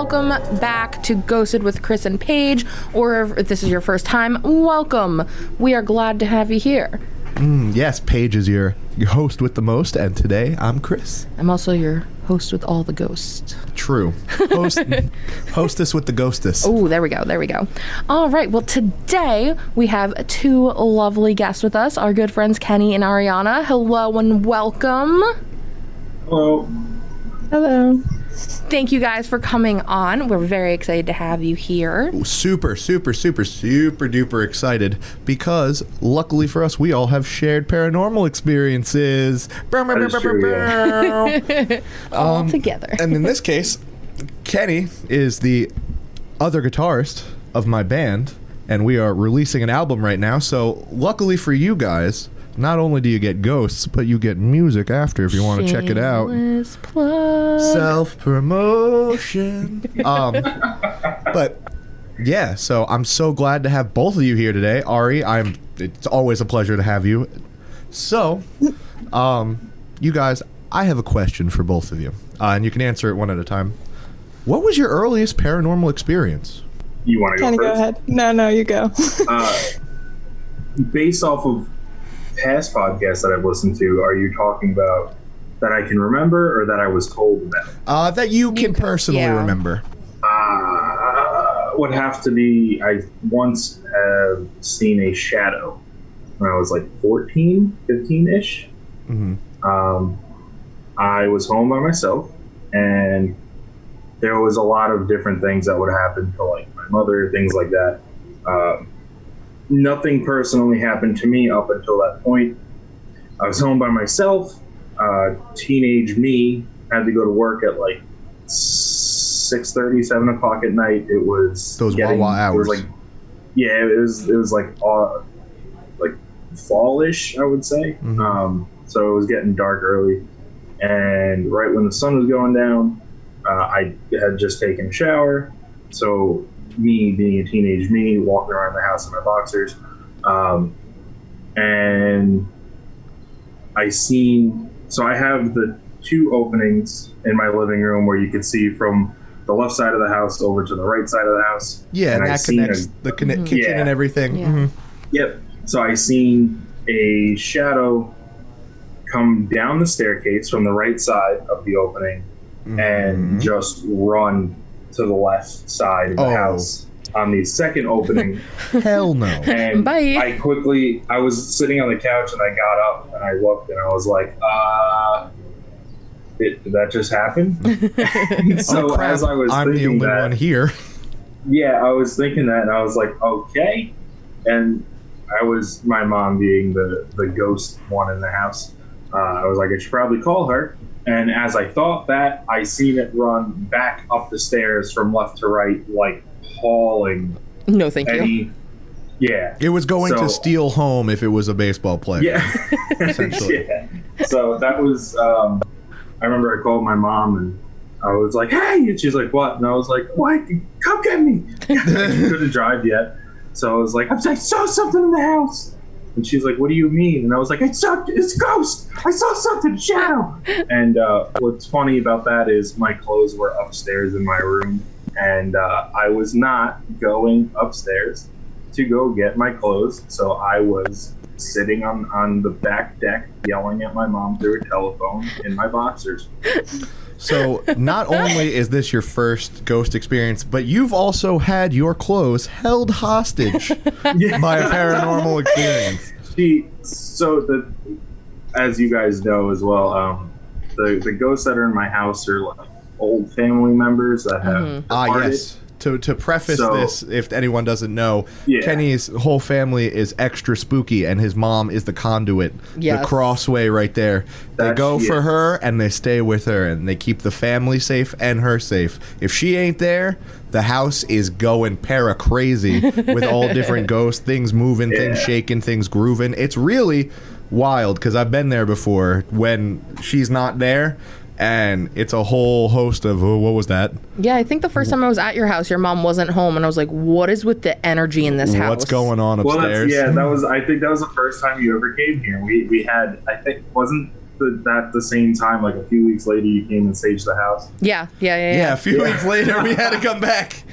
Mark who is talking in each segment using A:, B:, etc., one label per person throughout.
A: welcome back to Ghosted with Criss and Paige, or if this is your first time, welcome. We are glad to have you here.
B: Yes, Paige is your host with the most, and today I'm Criss.
A: I'm also your host with all the ghosts.
B: True. Hostess with the ghostess.
A: Oh, there we go. All right, well, today we have two lovely guests with us, our good friends Kenny and Arianna. Hello and welcome.
C: Hello.
D: Hello.
A: Thank you guys for coming on. We're very excited to have you here.
B: Super duper excited because luckily for us, we all have shared paranormal experiences.
A: All together.
B: And in this case, Kenny is the other guitarist of my band, and we are releasing an album right now. So luckily for you guys, not only do you get ghosts, but you get music after if you want to check it out.
A: Shameless plug.
B: Self-promotion. But yeah, so I'm so glad to have both of you here today. Ari, it's always a pleasure to have you. So, you guys, I have a question for both of you, and you can answer it one at a time. What was your earliest paranormal experience?
C: You want to go
D: Kenny,
C: first?
D: go ahead. No, you go.
C: Based off of past podcasts that I've listened to, are you talking about that I can remember or that I was told about?
B: That you can personally remember.
C: Would have to be, I once have seen a shadow when I was like 14, 15-ish.
B: Mm-hmm.
C: I was home by myself, and there was a lot of different things that would happen to like my mother, things like that. Nothing personally happened to me up until that point. I was home by myself. Teenage me had to go to work at like 6:30, 7 o'clock at night. It was
B: those Wawa hours.
C: It was like fallish, I would say.
B: Mm-hmm.
C: So it was getting dark early, and right when the sun was going down, I had just taken a shower. So me being a teenage me, walking around the house in my boxers, and I have the two openings in my living room where you could see from the left side of the house over to the right side of the house.
B: Yeah, and that connects the kitchen and everything.
A: Yeah.
B: Mm-hmm.
C: Yep. So I seen a shadow come down the staircase from the right side of the opening and just run to the left side of the house on the second opening.
B: Hell no.
C: And
A: Bye.
C: I was sitting on the couch and I got up and I looked and I was like, did that just happen? So
B: crap.
C: as I was
B: I'm the
C: thinking
B: only
C: that,
B: one here.
C: yeah, I was thinking that and I was like, okay. And I was my mom being the ghost one in the house. I was like, I should probably call her. And as I thought that, I seen it run back up the stairs from left to right, like hauling.
A: No, thank you.
C: Yeah.
B: It was going to steal home if it was a baseball player.
C: Yeah.
B: Essentially.
C: Yeah. So that was, I remember I called my mom and I was like, hey, and she's like, what? And I was like, what? Come get me. I couldn't drive yet. So I was like, I saw something in the house. And she's like, what do you mean? And I was like, it's a ghost. I saw something, shadow. And what's funny about that is my clothes were upstairs in my room. And I was not going upstairs to go get my clothes. So I was sitting on the back deck yelling at my mom through a telephone in my boxers.
B: So not only is this your first ghost experience, but you've also had your clothes held hostage by a paranormal experience. As you guys know as well, the ghosts that are in my house are like old family members that have departed. Yes. To preface this, if anyone doesn't know, Kenny's whole family is extra spooky, and his mom is the conduit, the crossway right there. They go for her, and they stay with her, and they keep the family safe and her safe. If she ain't there, the house is going para-crazy with all different ghosts, things moving, things shaking, things grooving. It's really wild, because I've been there before when she's not there. And it's a whole host of, what was that?
A: Yeah, I think the first time I was at your house, your mom wasn't home, and I was like, what is with the energy in this house?
B: What's going on upstairs?
C: Well, I think that was the first time you ever came here. We had, I think, at the same time, like a few weeks later, you came and saged the house.
A: Yeah.
B: A few weeks later, we had to come back.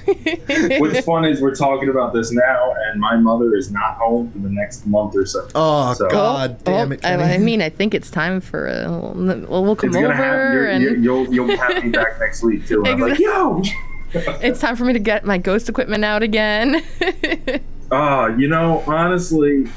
C: What's fun is we're talking about this now, and my mother is not home for the next month or so.
B: Oh, God damn it, Kenny.
A: I mean, I think it's time for we'll come over.
C: You'll have me back next week, too. And I'm like, yo!
A: It's time for me to get my ghost equipment out again.
C: Honestly,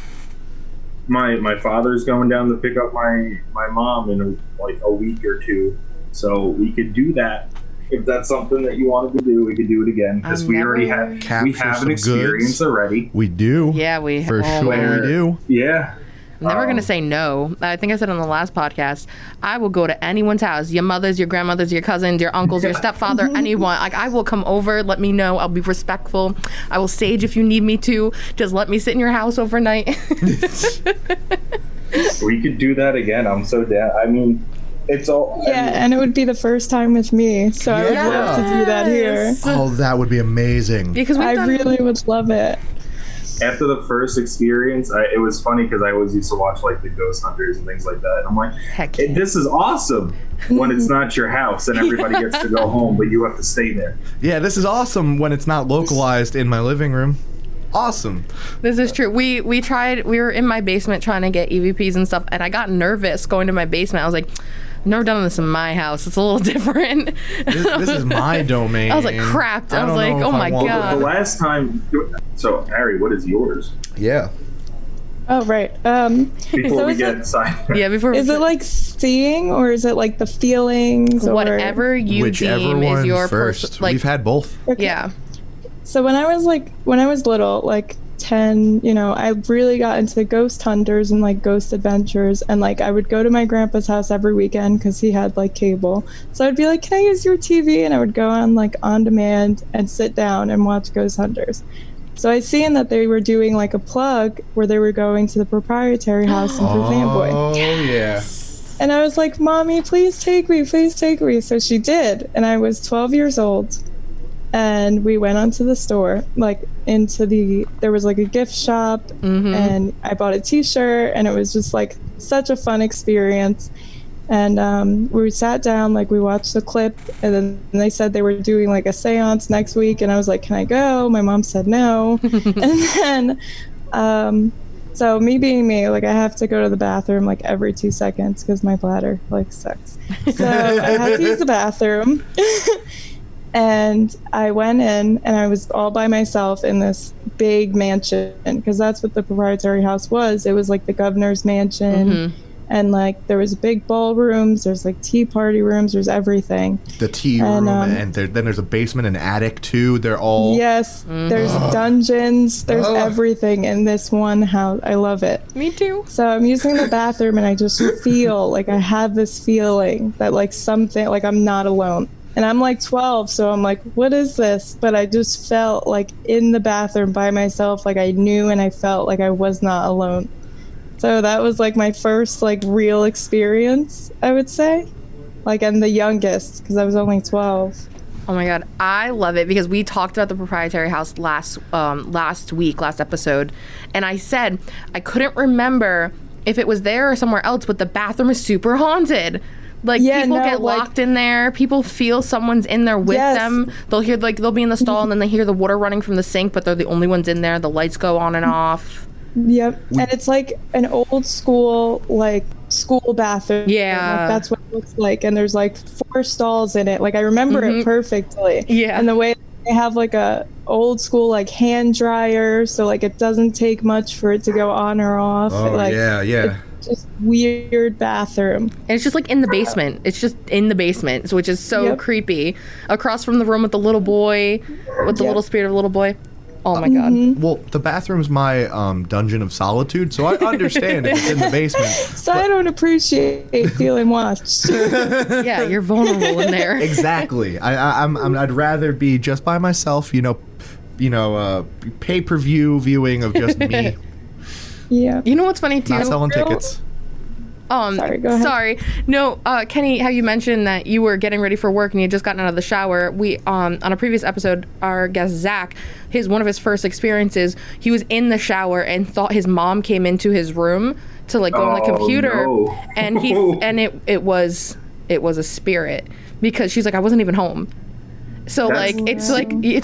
C: my father's going down to pick up my mom in a week or two, so we could do that. If that's something that you wanted to do, we could do it again, because we already have an experience already.
B: We do.
A: Yeah, we
B: for sure we do.
C: Yeah.
A: I'm never going to say no. I think I said on the last podcast, I will go to anyone's house, your mother's, your grandmother's, your cousins, your uncles, your stepfather, anyone. Like, I will come over, let me know. I'll be respectful. I will sage if you need me to. Just let me sit in your house overnight.
C: We could do that again. I'm so down. I mean, it's all...
D: and it would be the first time with me, so I would love to do that here.
B: Oh, that would be amazing.
A: Because
D: I really would love it.
C: After the first experience, it was funny because I always used to watch like the Ghost Hunters and things like that. And I'm like, this is awesome when it's not your house and everybody gets to go home, but you have to stay there.
B: Yeah, this is awesome when it's not localized in my living room. Awesome.
A: This is true. We were in my basement trying to get EVPs and stuff, and I got nervous going to my basement. I was like, I've never done this in my house. It's a little different.
B: This is my domain.
A: I was like, crap. I was like, oh my God.
C: The last time, so Ari, what is yours?
B: Yeah.
D: Oh, right.
C: Before we get inside.
A: Yeah,
D: is it like seeing, or is it like the feelings?
A: Whatever you deem is your
B: first. We've had both.
D: Okay.
A: Yeah.
D: So when I was little, like 10, I really got into the ghost hunters and like ghost adventures, and like I would go to my grandpa's house every weekend because he had like cable. So I'd be like, can I use your TV? And I would go on like on demand and sit down and watch ghost hunters. So I seen that they were doing like a plug where they were going to the proprietary house in Fanboy.
B: Oh yeah.
D: And I was like, Mommy, please take me, please take me. So she did, and I was 12 years old. And we went onto the store, there was like a gift shop, and I bought a t-shirt, and it was just like such a fun experience. And we sat down, like we watched the clip, and then they said they were doing like a seance next week, and I was like, can I go? My mom said no. And then, so me being me, like I have to go to the bathroom like every 2 seconds because my bladder like sucks. So I had to use the bathroom. And I went in, and I was all by myself in this big mansion, because that's what the proprietary house was. It was like the governor's mansion, and like there was big ballrooms, there's like tea party rooms, there's everything.
B: The tea room, and then there's a basement and attic too. They're all...
D: Yes, there's dungeons, there's everything in this one house. I love it.
A: Me too.
D: So I'm using the bathroom, and I just feel like I have this feeling that like something, like I'm not alone. And I'm like 12, so I'm like, what is this? But I just felt like in the bathroom by myself, like I knew and I felt like I was not alone. So that was like my first like real experience, I would say. Like, I'm the youngest because I was only 12.
A: Oh my God, I love it, because we talked about the proprietary house last episode, and I said I couldn't remember if it was there or somewhere else, but the bathroom is super haunted. Like, people get locked in there. People feel someone's in there with them. They'll hear, like, they'll be in the stall, and then they hear the water running from the sink, but they're the only ones in there. The lights go on and off.
D: Yep. And it's like an old school, like, school bathroom.
A: Yeah.
D: Like, that's what it looks like. And there's, like, 4 stalls in it. Like, I remember it perfectly.
A: Yeah.
D: And the way they have, like, a old school, like, hand dryer, so, like, it doesn't take much for it to go on or off.
B: Oh,
D: like,
B: yeah.
D: Just weird bathroom.
A: And it's just like in the basement. It's just in the basement, which is so creepy. Across from the room with the little boy, with the little spirit of the little boy. Oh my God.
B: Well, the bathroom's my dungeon of solitude, so I understand if it's in the basement.
D: So I don't appreciate feeling watched.
A: Yeah, you're vulnerable in there.
B: Exactly. I'd rather be just by myself, pay-per-view viewing of just me.
D: Yeah.
A: You know what's funny too?
B: Not selling tickets.
D: Sorry, go ahead.
A: Sorry. No, Kenny, how you mentioned that you were getting ready for work and you had just gotten out of the shower. We, on a previous episode, our guest Zach, one of his first experiences, he was in the shower and thought his mom came into his room to like go on the computer,
C: no.
A: and it was a spirit, because she's like, I wasn't even home. So it's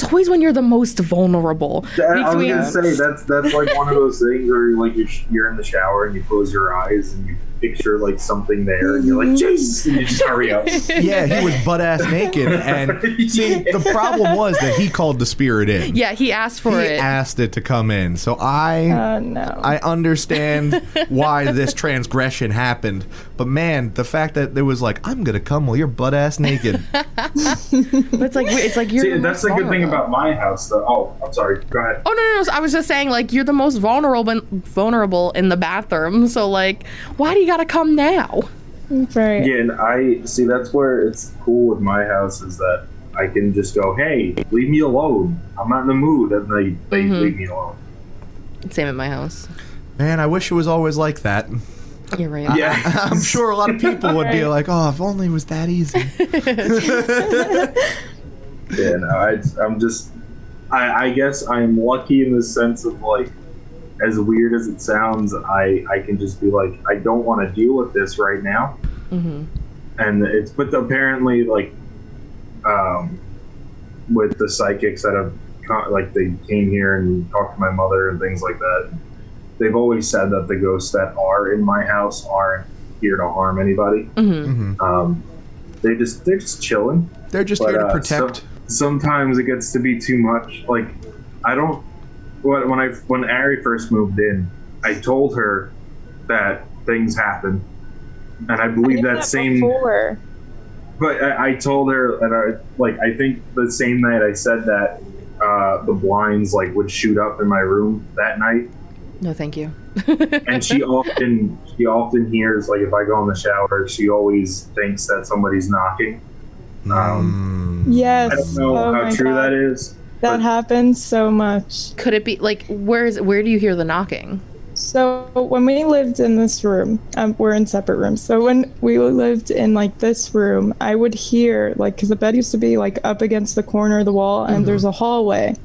A: always when you're the most vulnerable.
C: I was gonna say that's like one of those things where like you're in the shower and you close your eyes and you picture like something there and you're like, Jesus, and you just hurry up.
B: Yeah, he was butt ass naked, and see, the problem was that he called the spirit in.
A: Yeah, he asked for it.
B: He asked it to come in. So I understand why this transgression happened, but man, the fact that it was like, I'm gonna come while you're butt ass naked.
A: It's like you're.
C: See, that's the good thing about my house, though. Oh, I'm sorry. Go ahead.
A: Oh no! I was just saying, like, you're the most vulnerable in the bathroom. So like, why do you gotta come now?
D: Right.
C: Yeah, and I see that's where it's cool with my house is that I can just go, hey, leave me alone. I'm not in the mood, and they leave me alone.
A: Same at my house.
B: Man, I wish it was always like that.
A: You're right.
C: Yeah,
B: I'm sure a lot of people would be like, oh, if only it was that easy.
C: Yeah, no, I guess I'm lucky in the sense of like, as weird as it sounds, I can just be like, I don't want to deal with this right now. Mm-hmm. And but apparently like, with the psychics that have, like they came here and talked to my mother and things like that, they've always said that the ghosts that are in my house aren't here to harm anybody. Mm-hmm. They're just chilling.
B: They're just here to protect.
C: Sometimes it gets to be too much. Like, I don't. When Ari first moved in, I told her that things happen, and I believe that same.
D: Before.
C: But I told her that I think the same night I said that the blinds like would shoot up in my room that night.
A: No, thank you.
C: And she often hears, like, if I go in the shower, she always thinks that somebody's knocking.
D: Yes.
C: I don't know how true that is.
D: That happens so much.
A: Could it be like, where do you hear the knocking?
D: So when we lived in this room, we're in separate rooms. So when we lived in like this room, I would hear like, because the bed used to be like up against the corner of the wall, and there's a hallway.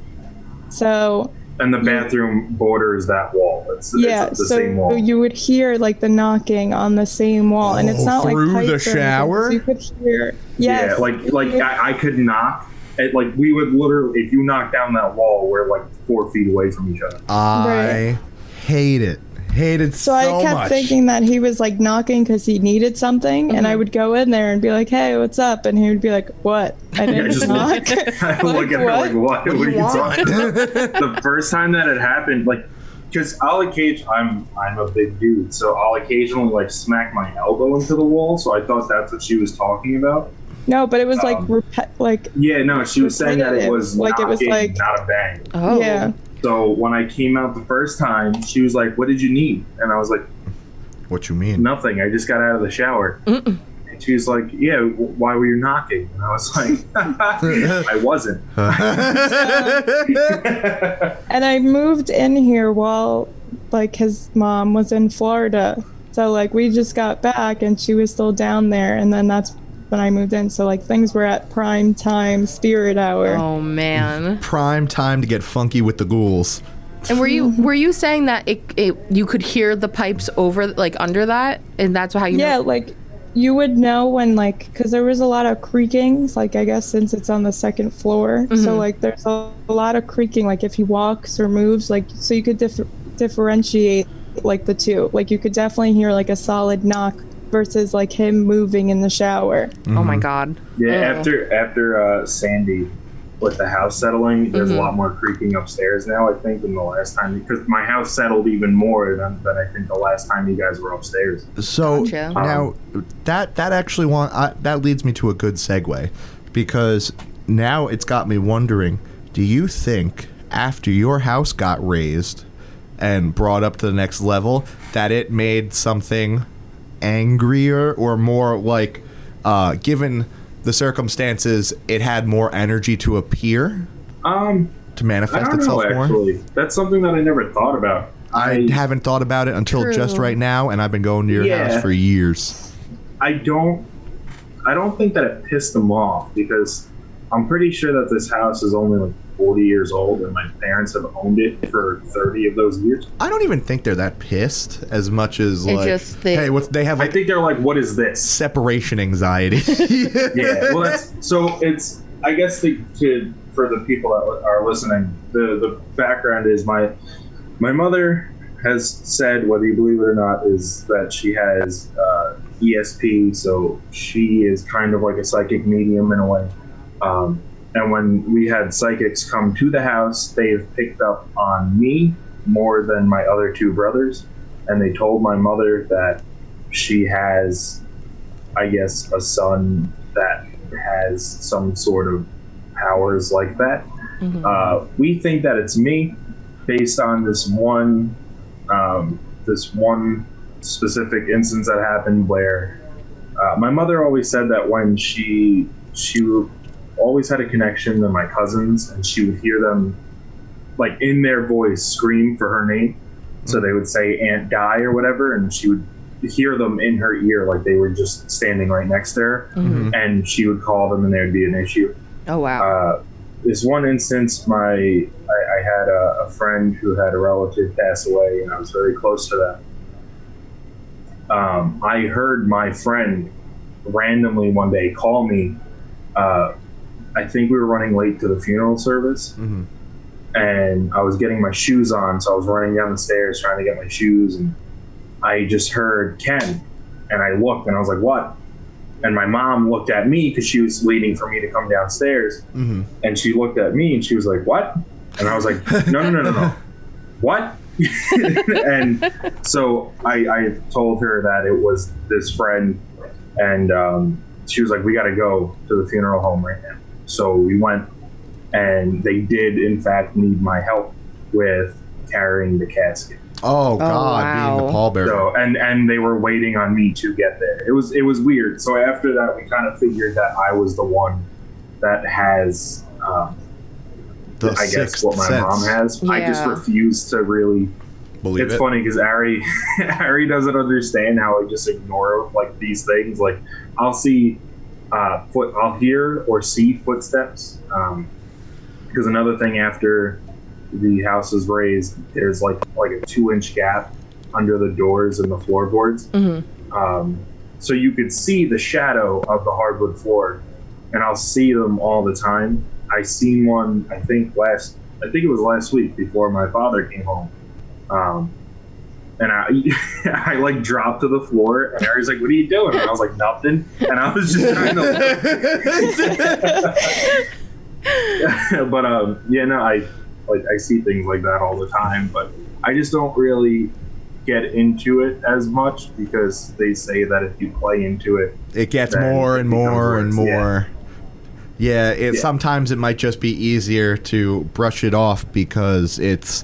D: So.
C: And the bathroom borders that wall. It's the same wall.
D: You would hear like the knocking on the same wall, and it's not
B: through
D: like
B: the shower.
D: You could hear, yes.
C: Yeah, I could knock. Like we would literally, if you knock down that wall, we're like 4 feet away from each other.
B: I hate it. So
D: I kept
B: much.
D: thinking that he was like knocking because he needed something, and I would go in there and be like, "Hey, what's up?" And he would be like, "What? I didn't knock."
C: I look at her like, "What? What do you want?" The first time that it happened, like, because I'm a big dude, so I'll occasionally like smack my elbow into the wall. So I thought that's what she was talking about.
D: No, but it was
C: Yeah, no, she was saying that it was
D: like
C: knocking,
D: it was like
C: not a bang.
A: Oh.
D: Yeah.
C: So when I came out the first time, she was like, "What did you need?" And I was like,
B: "What you mean?"
C: "Nothing. I just got out of the shower." And she was like, "Yeah, why were you knocking?" And I was like, "I wasn't."
D: And I moved in here while like his mom was in Florida. So like we just got back and she was still down there, and then that's when I moved in. So like things were at prime time spirit hour.
A: Oh man.
B: Prime time to get funky with the ghouls.
A: And were you saying that you could hear the pipes over like under that, and that's how you know?
D: Like you would know when like, because there was a lot of creakings, like I guess since it's on the second floor, so like there's a lot of creaking, like if he walks or moves, like so you could differentiate like the two. Like you could definitely hear like a solid knock versus like him moving in the shower.
A: Oh my god.
C: Yeah, after Sandy with the house settling, there's a lot more creaking upstairs now, I think, than the last time, because my house settled even more than I think the last time you guys were upstairs.
B: So now that actually that leads me to a good segue, because now it's got me wondering, do you think after your house got raised and brought up to the next level that it made something angrier or more like, given the circumstances, it had more energy to appear, to manifest itself more?
C: Actually, that's something that I never thought about.
B: I haven't thought about it until just right now, and I've been going to your house for years.
C: I don't think that it pissed them off, because I'm pretty sure that this house is only like 40 years old, and my parents have owned it for 30 of those years.
B: I don't even think they're that pissed as much as like, hey, what's they have? Like,
C: I think they're like, what is this?
B: Separation anxiety.
C: Yeah. Well, it's. I guess for the people that are listening, the background is my mother has said, whether you believe it or not, is that she has ESP, so she is kind of like a psychic medium in a way. And when we had psychics come to the house, they have picked up on me more than my other two brothers, and they told my mother that she has, I guess, a son that has some sort of powers like that. Mm-hmm. We think that it's me based on this one specific instance that happened where my mother always said that when she always had a connection to my cousins, and she would hear them like in their voice scream for her name. Mm-hmm. So they would say Aunt Di or whatever, and she would hear them in her ear like they were just standing right next to her. Mm-hmm. And she would call them and there'd be an issue.
A: Oh wow.
C: This one instance, I had a friend who had a relative pass away, and I was very close to them. I heard my friend randomly one day call me. I think we were running late to the funeral service. Mm-hmm. And I was getting my shoes on, so I was running down the stairs trying to get my shoes, and I just heard Ken, and I looked and I was like, what? And my mom looked at me because she was waiting for me to come downstairs. Mm-hmm. And she looked at me and she was like, what? And I was like, no. What? And so I told her that it was this friend, and she was like, we got to go to the funeral home right now. So we went, and they did in fact need my help with carrying the casket.
B: Oh God, wow. Being the pallbearer.
C: So, and they were waiting on me to get there. It was weird. So after that, we kind of figured that I was the one that has, I guess, what my mom has. Yeah. I just refuse to really
B: believe it.
C: It's funny because Ari doesn't understand how I just ignore like these things. Like I'll see, I'll hear or see footsteps. Because another thing after the house is raised, there's like a 2-inch gap under the doors and the floorboards. Mm-hmm. So you could see the shadow of the hardwood floor, and I'll see them all the time. I seen one, I think it was last week before my father came home. And I like dropped to the floor, and Ari's like, what are you doing? And I was like, nothing. And I was just trying to but I see things like that all the time, but I just don't really get into it as much because they say that if you play into it,
B: it gets more and more and more. Yeah, sometimes it might just be easier to brush it off because it's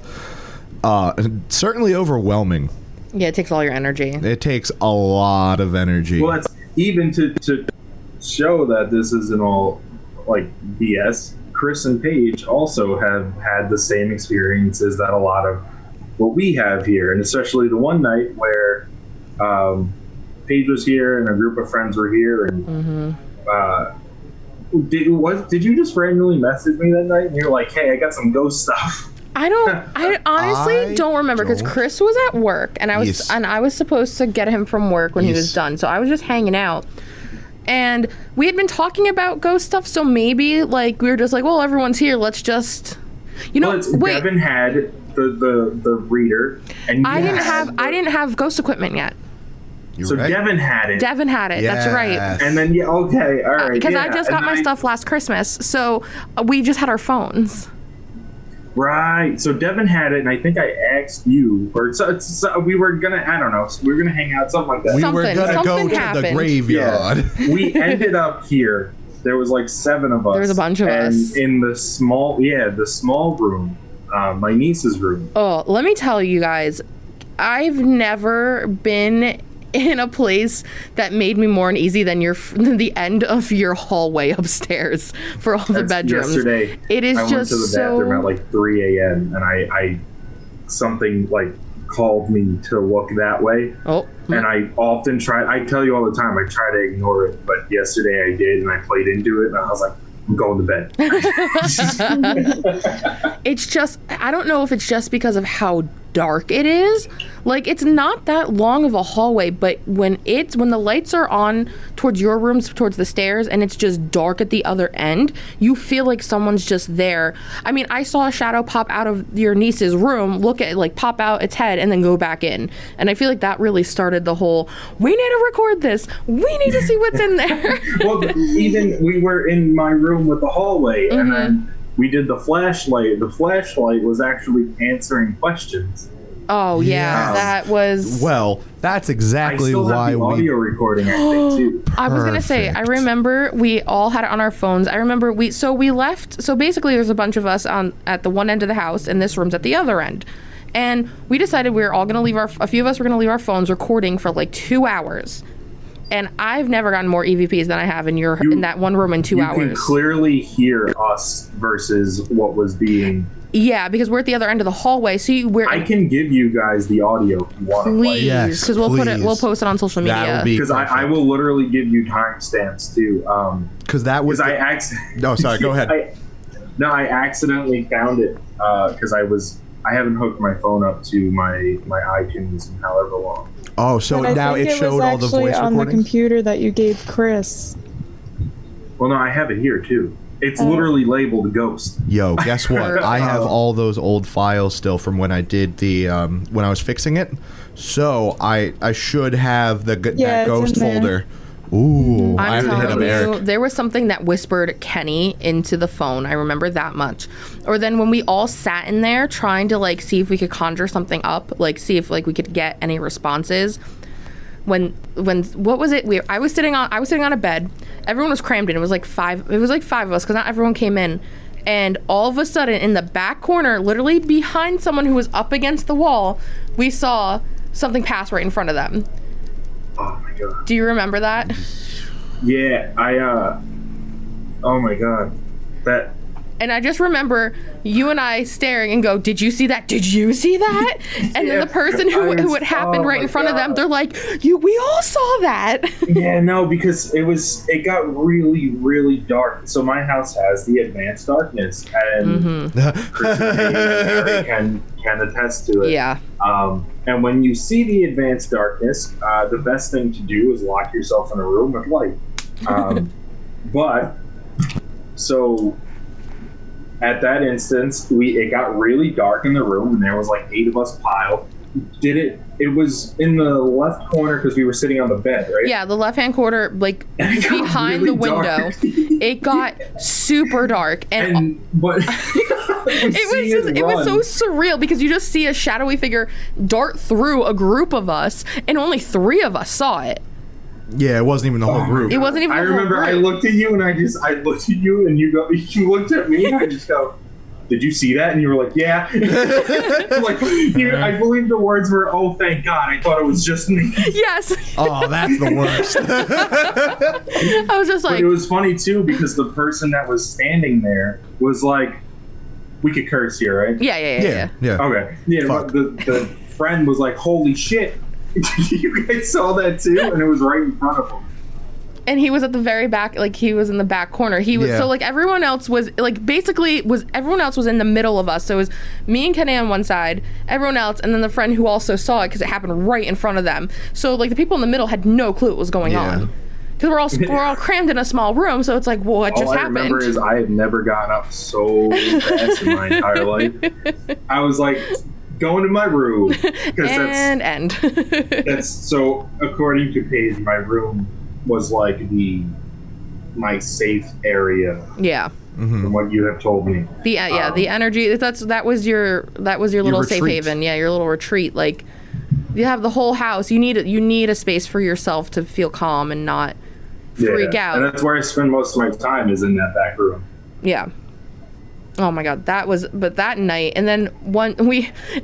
B: certainly overwhelming.
A: Yeah, it takes all your energy.
B: It takes a lot of energy.
C: Well, that's even to show that this isn't all like BS. Criss and Paige also have had the same experiences that a lot of what we have here, and especially the one night where Paige was here and a group of friends were here, and did you just randomly message me that night and you're like, hey, I got some ghost stuff?
A: I honestly don't remember because Criss was at work and I was supposed to get him from work when he was done, so I was just hanging out. And we had been talking about ghost stuff, so maybe like we were just like, well, everyone's here, let's just, wait.
C: Devin had the reader, and
A: I didn't have ghost equipment yet.
C: So right. Devin had it.
A: Yes. That's right.
C: And then all right.
A: Because I just got my stuff last Christmas, so we just had our phones.
C: Right. So Devin had it, and I think I asked you, or so we were gonna, I don't know, we were gonna hang out, something like that.
B: We were gonna go to the graveyard.
C: Yeah. We ended up here. There was like 7 of us.
A: There was a bunch of us.
C: And in the small room, my niece's room.
A: Oh, let me tell you guys, I've never been in a place that made me more uneasy than the end of your hallway upstairs for all the bedrooms.
C: Yesterday,
A: it is
C: I went to the bathroom at like 3 a.m. and I something like called me to look that way. Oh. And I often try. I tell you all the time, I try to ignore it, but yesterday I did, and I played into it, and I was like, I'm going to bed.
A: It's just, I don't know if it's just because of how dark it is. Like, it's not that long of a hallway, but when the lights are on towards your rooms, towards the stairs, and it's just dark at the other end, you feel like someone's just there. I mean, I saw a shadow pop out of your niece's room, pop out its head, and then go back in. And I feel like that really started the whole, we need to record this. We need to see what's in there.
C: Well, even we were in my room with the hallway, and then we did the flashlight. The flashlight was actually answering questions.
A: Oh yeah, that was.
B: Well, that's exactly why
C: the audio recording, I think, too.
A: I was gonna say, I remember we all had it on our phones. I remember we left. So basically, there's a bunch of us at the one end of the house, and this room's at the other end. And we decided we were all gonna leave a few of us were gonna leave our phones recording for like 2 hours. And I've never gotten more EVPs than I have in that one room in 2 hours.
C: You can clearly hear us versus what was being.
A: Yeah, because we're at the other end of the hallway. So
C: I can give you guys the audio if you want to play.
A: Please, because we'll post it on social media.
C: Because I will literally give you timestamps too.
B: Because that was. No, sorry. Go ahead.
C: I accidentally found it because I haven't hooked my phone up to my iTunes in however long.
B: Oh, so now it showed all the voice recordings?
D: On the computer that you gave Chris.
C: Well, no, I have it here too. It's literally labeled Ghost.
B: Yo, guess what? I have all those old files still from when I did the when I was fixing it. So I should have that Ghost folder. Ooh, I have to hit up Eric.
A: There was something that whispered Kenny into the phone. I remember that much. Or then when we all sat in there trying to see if we could conjure something up, see if we could get any responses. When what was it? I was sitting on a bed. Everyone was crammed in. It was like five of us because not everyone came in. And all of a sudden, in the back corner, literally behind someone who was up against the wall, we saw something pass right in front of them.
C: Oh my god.
A: Do you remember that?
C: Yeah, oh my god. That.
A: And I just remember you and I staring and go, "Did you see that? Did you see that?" And then the person who it happened right in front of them, they're like, "We all saw that."
C: Yeah, no, because it got really, really dark. So my house has the advanced darkness, and Criss and Kenny can attest to it.
A: Yeah.
C: And when you see the advanced darkness, the best thing to do is lock yourself in a room with light. So at that instance, it got really dark in the room, and there was 8 of us piled. It was in the left corner because we were sitting on the bed, right?
A: Yeah, the left-hand corner, behind the window. Dark. It got super dark, it was so surreal because you just see a shadowy figure dart through a group of us, and only 3 of us saw it.
B: Yeah, it wasn't even the whole group.
A: It wasn't even.
C: I remember I looked at you and I looked at you and you looked at me and I just go, "Did you see that?" And you were like, "Yeah." I believe the words were, "Oh, thank God! I thought it was just me."
A: Yes.
B: Oh, that's the worst.
A: I was just like.
C: But it was funny too because the person that was standing there was like, "We could curse here, right?"
A: Yeah.
C: Okay. Yeah. The friend was like, "Holy shit." You guys saw that too, and it was right in front of him.
A: And he was at the very back, he was in the back corner. He was so everyone else was everyone else was in the middle of us. So it was me and Kenny on one side, everyone else, and then the friend who also saw it because it happened right in front of them. So the people in the middle had no clue what was going on because we're all crammed in a small room. So it's what just happened?
C: All I remember is I had never gotten up so fast in my entire life. I was going to my room that's so according to Paige, my room was my safe area.
A: Yeah.
C: From what you have told me.
A: The energy that was your little safe haven. Yeah, your little retreat. You have the whole house. You need a space for yourself to feel calm and not freak out.
C: And that's where I spend most of my time is in that back room.
A: Yeah. Oh my god, but that night, and then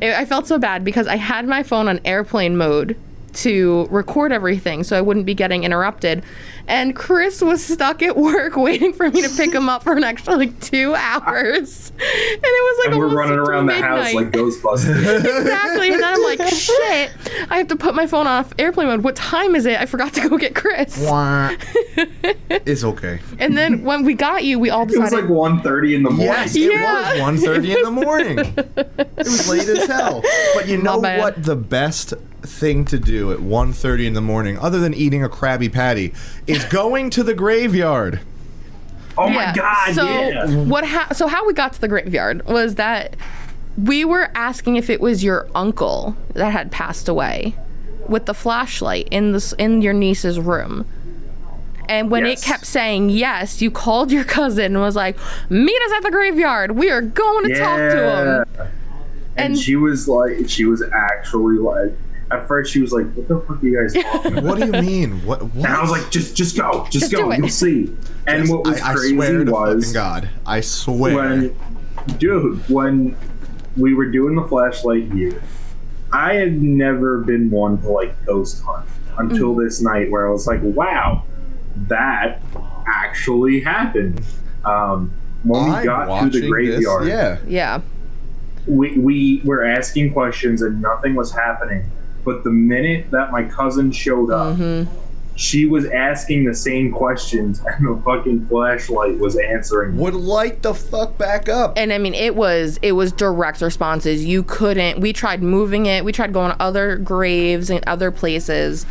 A: I felt so bad because I had my phone on airplane mode to record everything so I wouldn't be getting interrupted. And Criss was stuck at work waiting for me to pick him up for an extra like 2 hours. And it was like,
C: and we're running around the house like Ghostbusters.
A: Exactly. And then I'm like, shit, I have to put my phone off airplane mode. What time is it? I forgot to go get Criss.
B: It's okay.
A: And then when we got you, we all decided.
C: It was like 1:30 in the morning.
B: Yes, it was 1:30 in the morning. It was late as hell. But you know what the best thing to do at 1:30 in the morning, other than eating a Krabby Patty, is going to the graveyard.
C: Oh my God,
A: so So how we got to the graveyard was that we were asking if it was your uncle that had passed away with the flashlight in your niece's room. And when it kept saying yes, you called your cousin and was like, meet us at the graveyard. We are going to talk to him.
C: And she was actually like, at first she was like, what the fuck are you guys talking about?
B: What do you mean? What?
C: And I was like, just go. Just go. You'll see. And what was crazy
B: I swear to
C: was,
B: fucking God, I swear.
C: When we were doing the flashlight here, I had never been one to like ghost hunt until this night where I was like, wow, that actually happened. When we got to the graveyard, we were asking questions and nothing was happening. But the minute that my cousin showed up, she was asking the same questions and the fucking flashlight was answering.
B: Would light the fuck back up.
A: And I mean, it was direct responses. You couldn't. We tried moving it. We tried going to other graves and other places.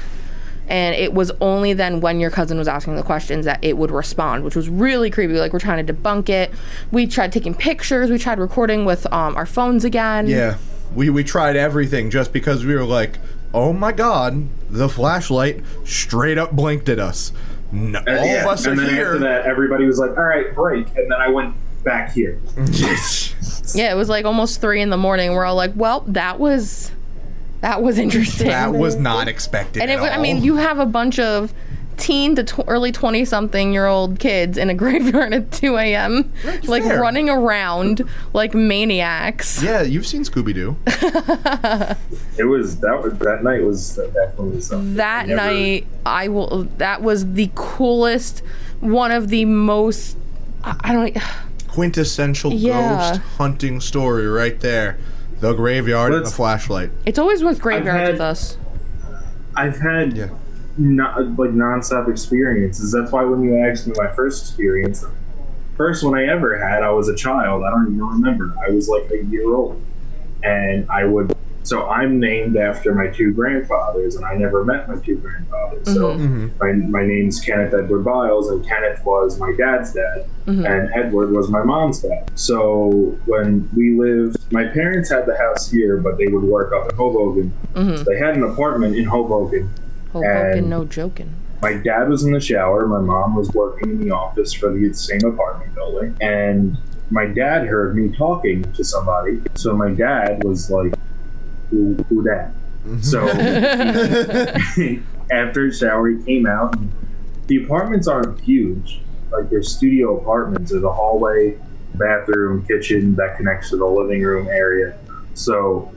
A: And it was only then when your cousin was asking the questions that it would respond, which was really creepy. Like, we're trying to debunk it. We tried taking pictures. We tried recording with our phones again.
B: Yeah. We tried everything just because we were like, oh my God, the flashlight straight up blinked at us. No, all of us are
C: and then
B: here.
C: After that, everybody was like, all right, break. And then I went back here.
A: Yeah, it was like almost 3 a.m. We're all like, well, that was interesting.
B: That was not expected at all.
A: I mean, you have a bunch of teen to early 20-something-year-old kids in a graveyard at 2 a.m. like fair. Running around like maniacs.
B: Yeah, you've seen Scooby-Doo.
C: That night was definitely something.
A: That night, that was the coolest, one of the most,
B: quintessential ghost hunting story right there. The graveyard and the flashlight.
A: It's always with graveyards with us.
C: I've had non-stop experiences. That's why when you asked me my first experience, first one I ever had, I was a child. I don't even remember. I was like a year old. And so I'm named after my 2 grandfathers, and I never met my 2 grandfathers. So my name's Kenneth Edward Byles, and Kenneth was my dad's dad, and Edward was my mom's dad. So when we lived, my parents had the house here, but they would work up in Hoboken. So they had an apartment in Hoboken.
A: Hoboken, no joking.
C: My dad was in the shower. My mom was working in the office for the same apartment building. And my dad heard me talking to somebody. So my dad was like, who that? So after the shower, he came out. The apartments aren't huge. Like, they're studio apartments. There's a hallway, bathroom, kitchen that connects to the living room area. So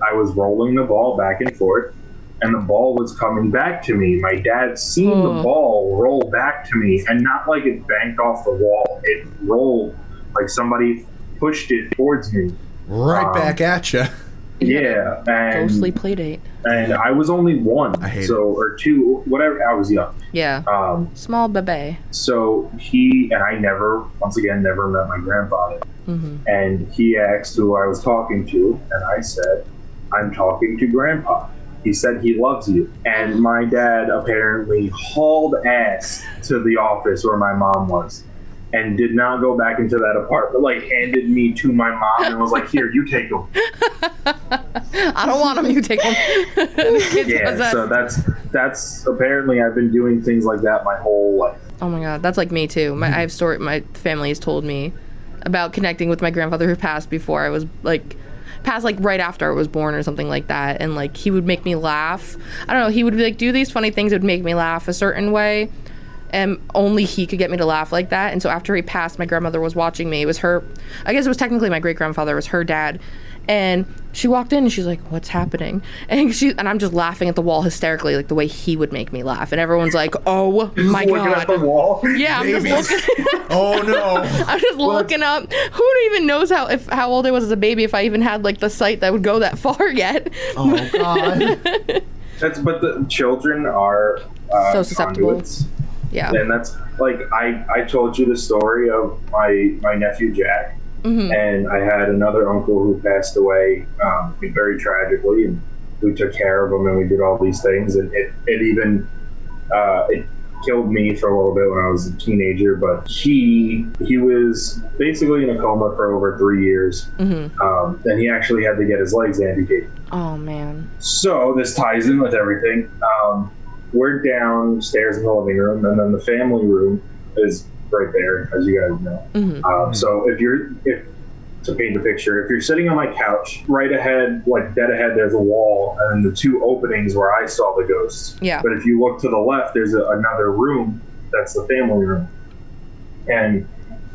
C: I was rolling the ball back and forth, and the ball was coming back to me. My dad seen the ball roll back to me, and not like it banked off the wall. It rolled like somebody pushed it towards me.
B: Right back at you.
C: Yeah, and
A: ghostly playdate.
C: And I was only 1, or 2, whatever. I was young.
A: Yeah. Small bebe.
C: So I never met my grandfather. And he asked who I was talking to, and I said, I'm talking to Grandpa. He said he loves you. And my dad apparently hauled ass to the office where my mom was, and did not go back into that apartment, like handed me to my mom and was like, here, you take him.
A: I don't want him, you take him.
C: Yeah, so that's apparently I've been doing things like that my whole life.
A: Oh my God, that's like me too. I have story my family has told me about connecting with my grandfather who passed before I was passed right after I was born or something like that, and like he would make me laugh. I don't know, he would like do these funny things that would make me laugh a certain way. And only he could get me to laugh like that. And so after he passed, my grandmother was watching me. It was her, I guess it was technically my great-grandfather, it was her dad. And she walked in and she's like, what's happening? And I'm just laughing at the wall hysterically, like the way he would make me laugh. And everyone's like, oh my God.
C: Looking at the wall?
A: Yeah, I'm just looking.
B: Oh no.
A: I'm just looking up. Who even knows how old I was as a baby if I even had like the sight that would go that far yet.
B: Oh God.
C: But the children are
A: so susceptible.
C: Conduits.
A: Yeah.
C: And that's like I told you the story of my nephew Jack. Mm-hmm. And I had another uncle who passed away very tragically, and we took care of him and we did all these things, and it even it killed me for a little bit when I was a teenager. But he was basically in a coma for over 3 years, mm-hmm. And he actually had to get his legs amputated.
A: Oh man! So
C: this ties in with everything. We're downstairs in the living room, and then the family room is right there, as you guys know. Mm-hmm. So to paint the picture, if you're sitting on my couch, right ahead, like dead ahead, there's a wall, and then the two openings where I saw the ghosts.
A: Yeah.
C: But if you look to the left, there's another room. That's the family room. And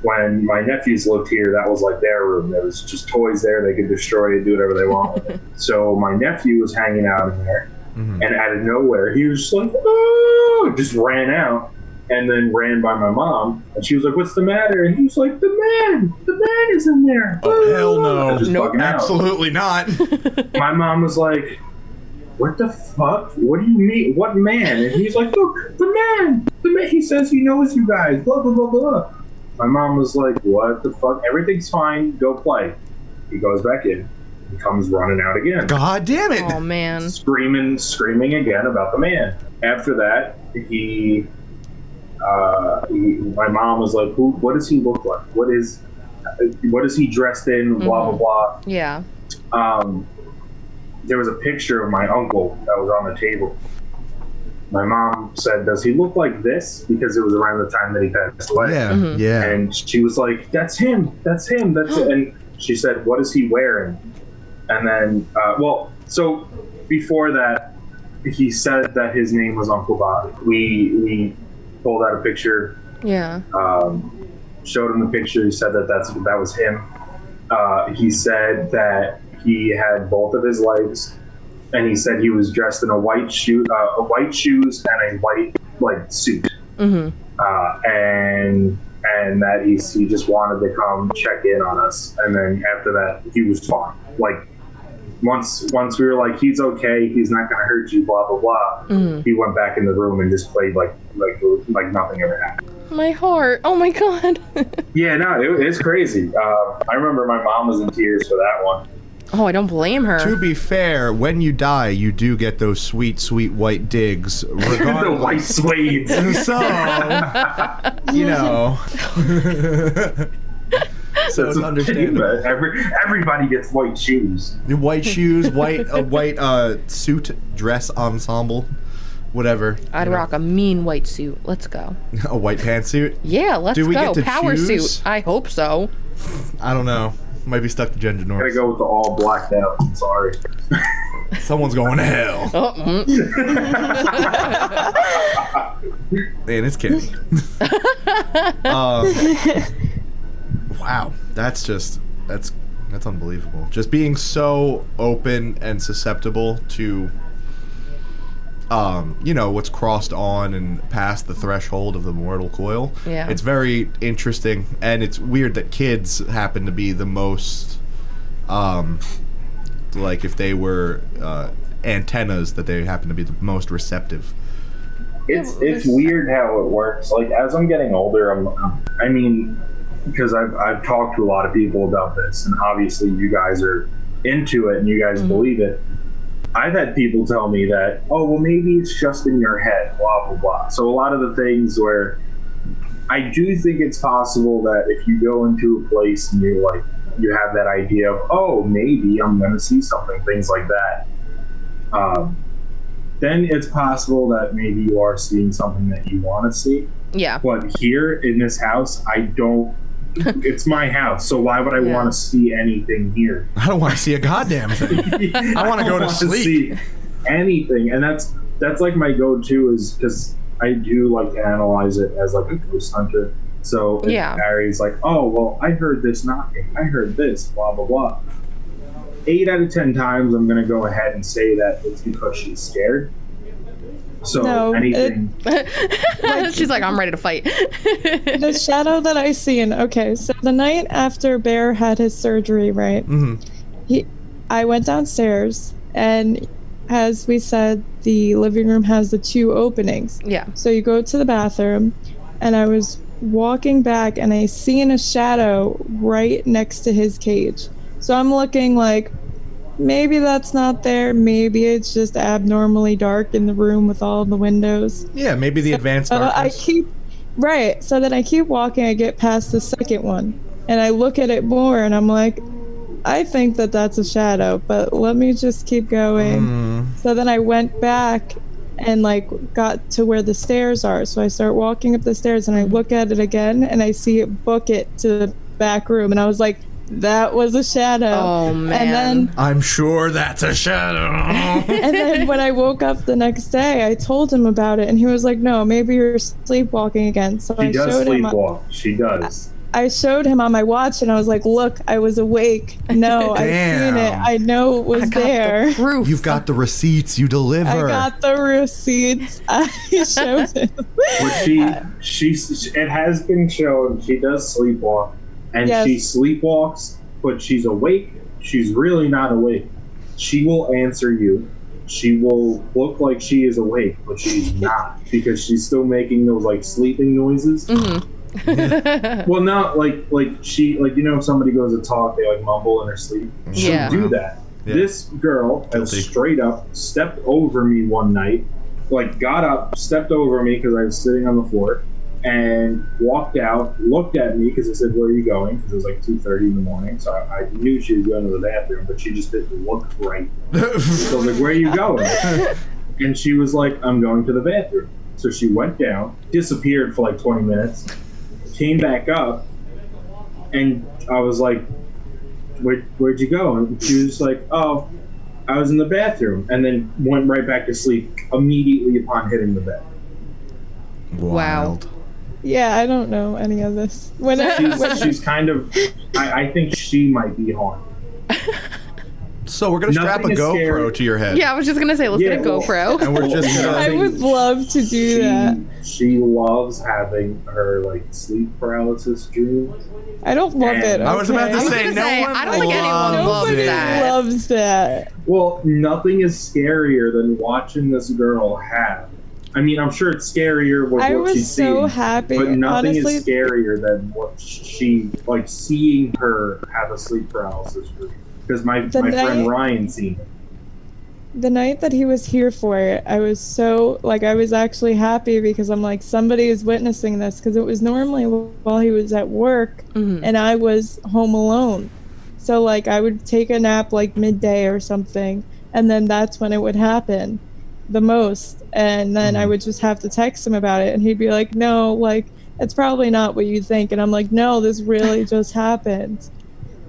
C: when my nephews lived here, that was like their room. There was just toys there. They could destroy it, do whatever they want with it. So my nephew was hanging out in there, mm-hmm. and out of nowhere, he was just like, oh, just ran out. And then ran by my mom, and she was like, what's the matter? And he was like, the man is in there.
B: Oh, hell no.
A: Nope.
B: Absolutely not.
C: My mom was like, what the fuck? What do you mean? What man? And he's like, look, the man. He says he knows you guys, blah, blah, blah, blah. My mom was like, what the fuck? Everything's fine. Go play. He goes back in. He comes running out again.
B: God damn it.
A: Oh, man.
C: Screaming again about the man. After that, my mom was like, what does he look like? What is he dressed in? Blah, blah, blah.
A: Yeah.
C: There was a picture of my uncle that was on the table. My mom said, does he look like this? Because it was around the time that he passed away.
B: Yeah, mm-hmm. Yeah.
C: And she was like, that's him. That's it. And she said, what is he wearing? And then, so before that, he said that his name was Uncle Bobby. We pulled out a picture.
A: Yeah.
C: Showed him the picture. He said that was him. He said that he had both of his legs, and he said he was dressed in white shoes and a white suit. Mm-hmm. And that he just wanted to come check in on us. And then after that, he was fine. Like once we were like, he's okay, he's not gonna hurt you, blah blah blah. Mm-hmm. He went back in the room and just played like nothing ever happened.
A: My heart, oh my God.
C: Yeah, no, it's crazy. I remember my mom was in tears for that one.
A: Oh, I don't blame her.
B: To be fair, when you die, you do get those sweet, sweet white digs.
C: The white suede.
B: So, you know. So it's understandable.
C: Everybody gets white shoes.
B: White shoes, white suit, dress ensemble, whatever.
A: I'd rock a mean white suit. Let's go.
B: A white pantsuit?
A: Yeah, let's go.
B: Get to
A: Power
B: choose?
A: suit. I hope so.
B: I don't know. Might be stuck to gender norms.
C: Gotta go with the all blacked out. I'm sorry.
B: Someone's going to hell.
A: Oh,
B: Man, it's Kenny. Wow, that's unbelievable. Just being so open and susceptible to, what's crossed on and past the threshold of the mortal coil.
A: Yeah.
B: It's very interesting, and it's weird that kids happen to be the most, like if they were antennas, that they happen to be the most receptive.
C: It's weird how it works. Like as I'm getting older, because I've talked to a lot of people about this, and obviously you guys are into it and you guys mm-hmm. believe it. I've had people tell me that, oh, well, maybe it's just in your head, blah, blah, blah. So a lot of the things where I do think it's possible that if you go into a place and you have that idea of, oh, maybe I'm going to see something, things like that, then it's possible that maybe you are seeing something that you want to see.
A: Yeah.
C: But here in this house, I don't. It's my house, so why would I want to see anything here?
B: I don't want to see a goddamn thing. I want to go to sleep.
C: See anything, and that's like my go-to, is because I do like to analyze it as like a ghost hunter. So if Harry's like, oh well, I heard this knocking, I heard this, blah blah blah. 8 out of 10 times, I'm going to go ahead and say that it's because she's scared. So
D: No,
C: anything.
A: She's like, I'm ready to fight.
D: The shadow that I seen. Okay, so the night after Bear had his surgery, right? I went downstairs, and as we said, the living room has the 2 openings.
A: Yeah.
D: So you go to the bathroom, and I was walking back, and I seen a shadow right next to his cage. So I'm looking like, maybe that's not there. Maybe it's just abnormally dark in the room with all the windows.
B: Yeah, maybe the advanced darkness.
D: So then I keep walking. I get past the second one, and I look at it more, and I'm like, I think that that's a shadow, but let me just keep going. So then I went back and like got to where the stairs are. So I start walking up the stairs, and I look at it again, and I see it book it to the back room, and I was like, that was a shadow.
A: Oh, man.
D: And then
B: I'm sure that's a shadow.
D: and then when I woke up the next day, I told him about it, and he was like, no, maybe you're sleepwalking again. So
C: She does sleepwalk. She does.
D: I showed him on my watch, and I was like, look, I was awake. No, I've seen it. I know it was there.
A: The proof.
B: You've got the receipts. You deliver.
D: I got the receipts. I showed him.
C: But it has been shown she does sleepwalk. And
D: Yes.
C: she sleepwalks, but she's awake. She's really not awake. She will answer you. She will look like she is awake, but she's not, because she's still making those like sleeping noises. Well, not like she, like, you know, if somebody goes to talk, they like mumble in their sleep. She'll do that. Yeah. This girl has straight up stepped over me one night, like got up, stepped over me because I was sitting on the floor, and walked out, looked at me because I said, where are you going? Because it was like 2:30 in the morning, so I knew she was going to the bathroom, but she just didn't look right. So I was like, where are you going? And she was like, I'm going to the bathroom. So she went down, disappeared for like 20 minutes, came back up, and I was like, where'd you go? And she was just like, oh, I was in the bathroom, and then went right back to sleep immediately upon hitting the bed.
B: Wild.
D: Yeah, I don't know any of this.
C: She's kind of, I think she might be haunted.
B: So we're going to strap a GoPro to your head.
A: Yeah, I was just going to say, let's get a GoPro.
B: And we're just gonna,
D: I would love to do that.
C: She loves having her like sleep paralysis dreams.
D: I don't love it.
B: I was about to say,
A: I don't think anyone loves that.
D: Loves that.
C: Well, nothing is scarier than watching this girl have. I mean, I'm sure it's scarier with what she's seeing.
D: I was so happy.
C: But nothing
D: honestly,
C: is scarier than what she, like, seeing her have a sleep paralysis dream. Because my friend Ryan seen it.
D: The night that he was here for it, I was so, like, I was actually happy because I'm like, somebody is witnessing this, because it was normally while he was at work and I was home alone. So, like, I would take a nap, like, midday or something, and then that's when it would happen the most. And then I would just have to text him about it, and he'd be like, no, like, it's probably not what you think. And I'm like, no, this really just happened.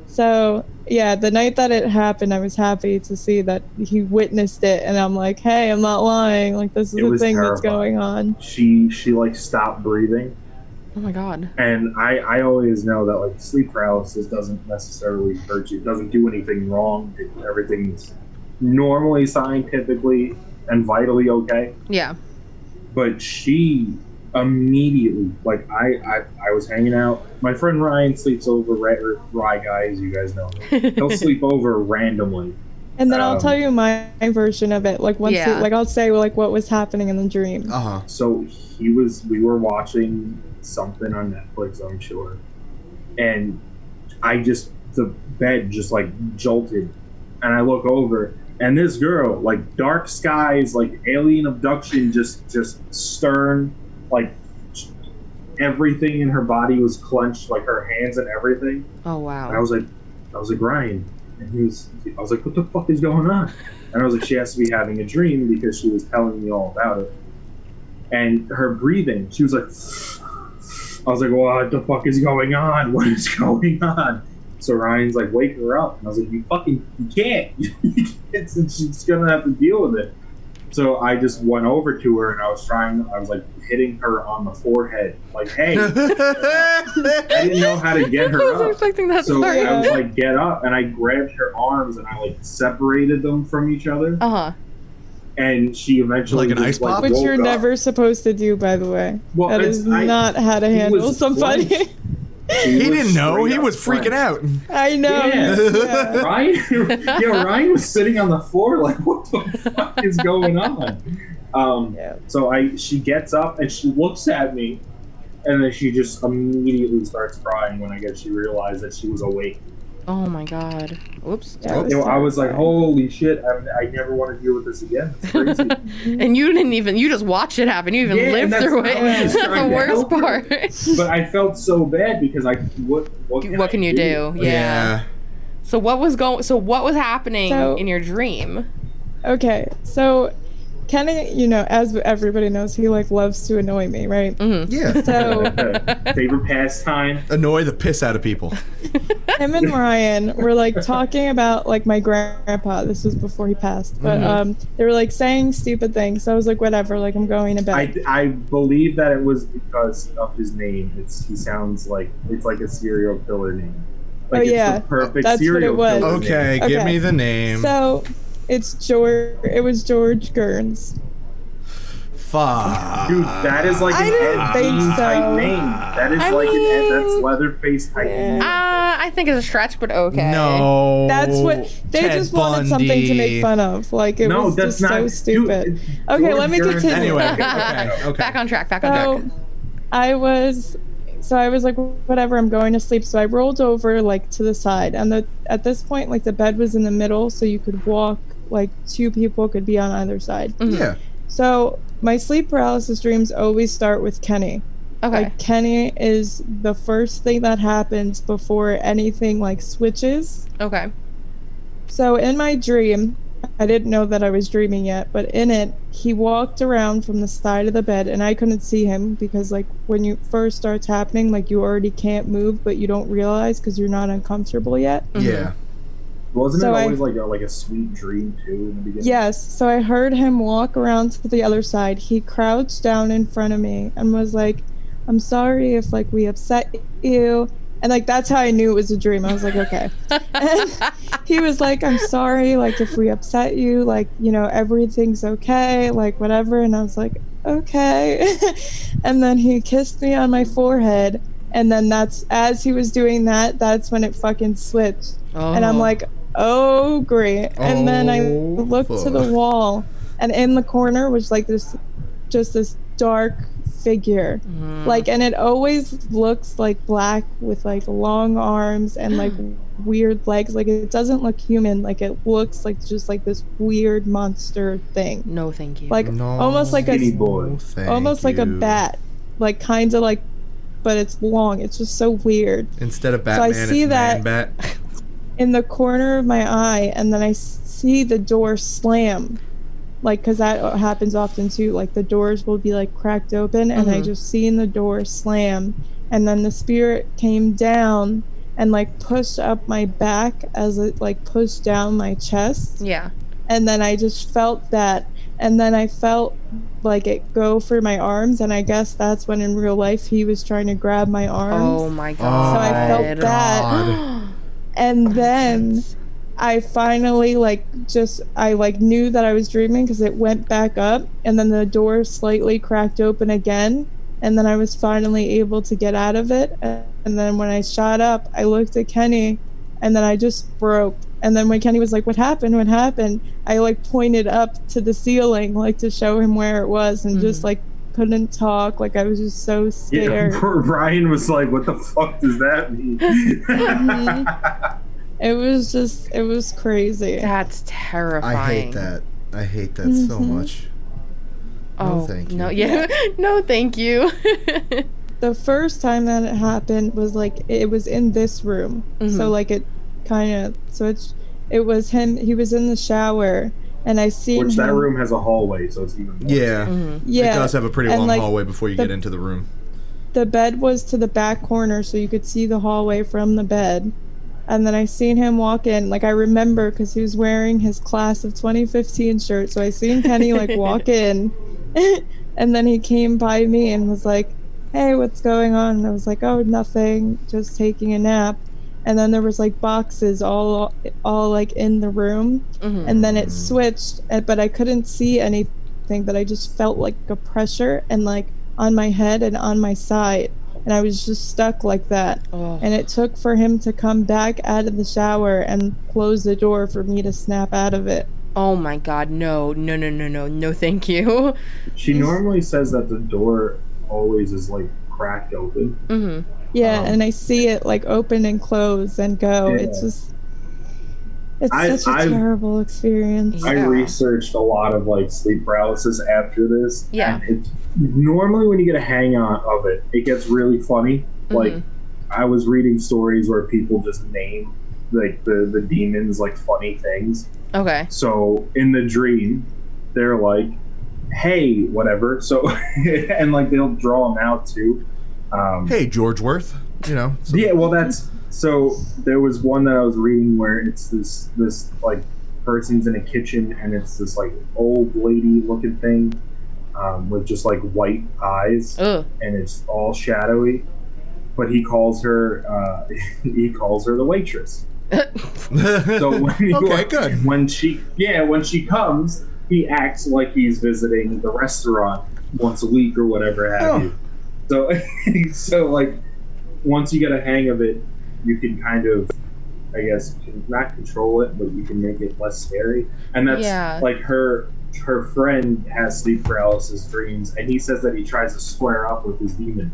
D: So, yeah, the night that it happened, I was happy to see that he witnessed it, and I'm like, hey, I'm not lying. Like, this is the thing that's going on.
C: She like stopped breathing.
A: Oh my god.
C: And I always know that like sleep paralysis doesn't necessarily hurt you. It doesn't do anything wrong. Everything's normally scientifically and vitally okay.
A: Yeah.
C: But she immediately, like, I was hanging out. My friend Ryan sleeps over, Rye guy, as you guys know. He'll sleep over randomly.
D: And then I'll tell you my version of it. Like, once I'll say, like, what was happening in the dream.
C: So we were watching something on Netflix, I'm sure. And the bed just, like, jolted. And I look over, and this girl, like, dark skies, like, alien abduction, just stern, like, everything in her body was clenched, like her hands and everything.
A: Oh wow.
C: And I was like, Ryan, and I was like, what the fuck is going on? And I was like, she has to be having a dream, because she was telling me all about it. And her breathing, she was like, I was like, what the fuck is going on? What is going on? So Ryan's like, wake her up. And I was like, you can't. She's gonna have to deal with it. So I just went over to her and I was like hitting her on the forehead, like, hey. I didn't know how to get her up. I was expecting that. So I was like, get up, and I grabbed her arms and I like separated them from each other. And she eventually
E: like an ice pop,
D: which you're never supposed to do, by the way. Well, that is not how to handle somebody.
E: He didn't know. He was freaking out.
D: I know.
C: Yeah. Ryan was sitting on the floor like, what the fuck is going on? So she gets up and she looks at me, and then she just immediately starts crying when I guess she realized that she was awake.
A: Oh my god. Oops.
C: Yeah, I was like, holy shit, I never want to deal with this again. It's crazy.
A: And you just watched it happen. You even lived through it. That's the worst part.
C: But I felt so bad because what can you do?
A: Yeah. So what was happening in your dream?
D: Okay, so Kenny, as everybody knows, he like loves to annoy me, right?
E: Mm-hmm. Yeah.
D: So
C: favorite pastime?
E: Annoy the piss out of people.
D: Him and Ryan were like talking about like my grandpa. This was before he passed, but they were like saying stupid things. So I was like, whatever, like I'm going to bed.
C: I believe that it was because of his name. He sounds like it's like a serial killer name. Like,
D: the
C: perfect
D: that's
C: serial
D: what it was.
E: Okay, give me the name.
D: So. It was George Gurns.
E: Fuck.
C: Dude, that is like an Ed Gein type name. That is that's Leatherface type name.
A: I think it's a stretch, but okay.
E: No.
D: That's what they
E: Ted
D: just wanted something to make fun of. Like it was just so stupid. Okay, let me continue.
E: Anyway, okay.
A: Back on track.
D: I was like, whatever, I'm going to sleep. So I rolled over like to the side, and at this point, like the bed was in the middle, so you could walk. Like two people could be on either side.
E: Mm-hmm. Yeah.
D: So my sleep paralysis dreams always start with Kenny.
A: Okay.
D: Like Kenny is the first thing that happens before anything like switches.
A: Okay.
D: So in my dream, I didn't know that I was dreaming yet, but in it, he walked around from the side of the bed, and I couldn't see him because like when you first starts happening, like you already can't move, but you don't realize because you're not uncomfortable yet.
E: Mm-hmm. Yeah.
C: Wasn't it always like a sweet dream too in the beginning?
D: Yes. So I heard him walk around to the other side. He crouched down in front of me and was like, "I'm sorry if like we upset you." And like that's how I knew it was a dream. I was like, okay. And he was like, "I'm sorry, like if we upset you, like everything's okay, like whatever." And I was like, okay. And then he kissed me on my forehead. And then that's as he was doing that, that's when it fucking switched. Oh. And I'm like, oh great. And then I looked to the wall, and in the corner was like this dark figure. Like, and it always looks like black with like long arms and like weird legs. Like it doesn't look human. Like it looks like just like this weird monster thing.
A: No, thank you.
D: Like almost like like a bat. Like kind of like, but it's long. It's just so weird.
E: Instead of Batman,
D: so I see
E: it's
D: that
E: Man-Bat.
D: in the corner of my eye, and then I see the door slam. Like, because that happens often too. Like, the doors will be, like, cracked open, and I just seen the door slam. And then the spirit came down and, like, pushed up my back as it, like, pushed down my chest.
A: Yeah.
D: And then I just felt that. And then I felt, like, it go for my arms. And I guess that's when, in real life, he was trying to grab my arms.
A: Oh, my God.
D: So I felt that. And then I finally I knew that I was dreaming because it went back up, and then the door slightly cracked open again, and then I was finally able to get out of it. And then when I shot up, I looked at Kenny, and then I just broke. And then when Kenny was like, what happened? I like pointed up to the ceiling, like to show him where it was, and just like couldn't talk. Like I was just so scared.
C: Yeah, Ryan was like, what the fuck does that mean?
D: It was crazy.
A: That's terrifying.
E: I hate that so much. No, thank you.
A: No, yeah. No, thank you.
D: The first time that it happened was like, it was in this room. So like it was him. He was in the shower, and I seen
C: Which that room has a hallway, so it's even more.
E: Yeah. Yeah. It does have a pretty long hallway before you get into the room.
D: The bed was to the back corner, so you could see the hallway from the bed. And then I seen him walk in. Like, I remember because he was wearing his class of 2015 shirt. So I seen Kenny, like, walk in. And then he came by me and was like, hey, what's going on? And I was like, oh, nothing. Just taking a nap. And then there was, like, boxes all like, in the room. Mm-hmm. And then it switched. But I couldn't see anything. But I just felt, like, a pressure and, like, on my head and on my side. And I was just stuck like that. Oh. And it took for him to come back out of the shower and close the door for me to snap out of it.
A: Oh my God, no, thank you.
C: She normally says that the door always is like cracked open.
A: Mm-hmm.
D: Yeah, and I see it like open and close and go. Yeah. It's just, it's such a terrible experience.
C: I researched a lot of like sleep paralysis after this.
A: Yeah.
C: And it's normally when you get a hang on of it, it gets really funny. Mm-hmm. Like I was reading stories where people just name like the demons like funny things.
A: Okay.
C: So in the dream, they're like, hey, whatever. So and like they'll draw them out too.
E: Hey, George Worth. You know.
C: Yeah, well that's so there was one that I was reading where it's this like person's in a kitchen and it's this like old lady looking thing with just like white eyes.
A: Ugh.
C: And it's all shadowy. But he calls her the waitress. So when she comes, he acts like he's visiting the restaurant once a week or whatever have you. So like once you get a hang of it, you can kind of, I guess, not control it, but you can make it less scary. And that's like her friend has sleep paralysis dreams, and he says that he tries to square up with his demon.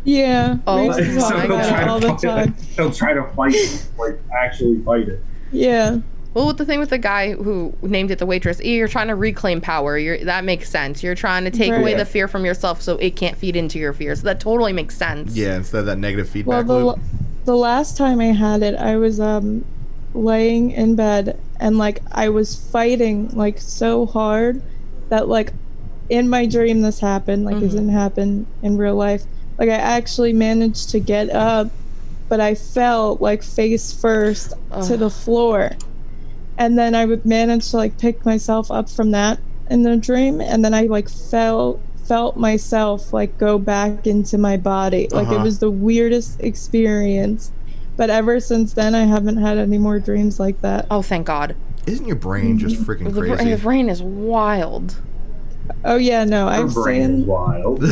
D: Yeah.
A: Oh,
C: so he'll try to fight it, like actually fight it.
D: Yeah.
A: Well, with the thing with the guy who named it the waitress, you're trying to reclaim power. That makes sense. You're trying to take away the fear from yourself so it can't feed into your fears. So that totally makes sense.
E: Yeah, instead of that negative feedback loop.
D: The last time I had it, I was laying in bed and like I was fighting like so hard that like in my dream this happened. Like it didn't happen in real life. Like I actually managed to get up, but I fell like face first to the floor. And then I would manage to like pick myself up from that in the dream, and then I like felt myself like go back into my body. Like it was the weirdest experience. But ever since then, I haven't had any more dreams like that.
A: Oh, thank God.
E: Isn't your brain just freaking crazy?
A: The brain is wild.
D: Oh yeah, no, I've
C: seen. Is wild.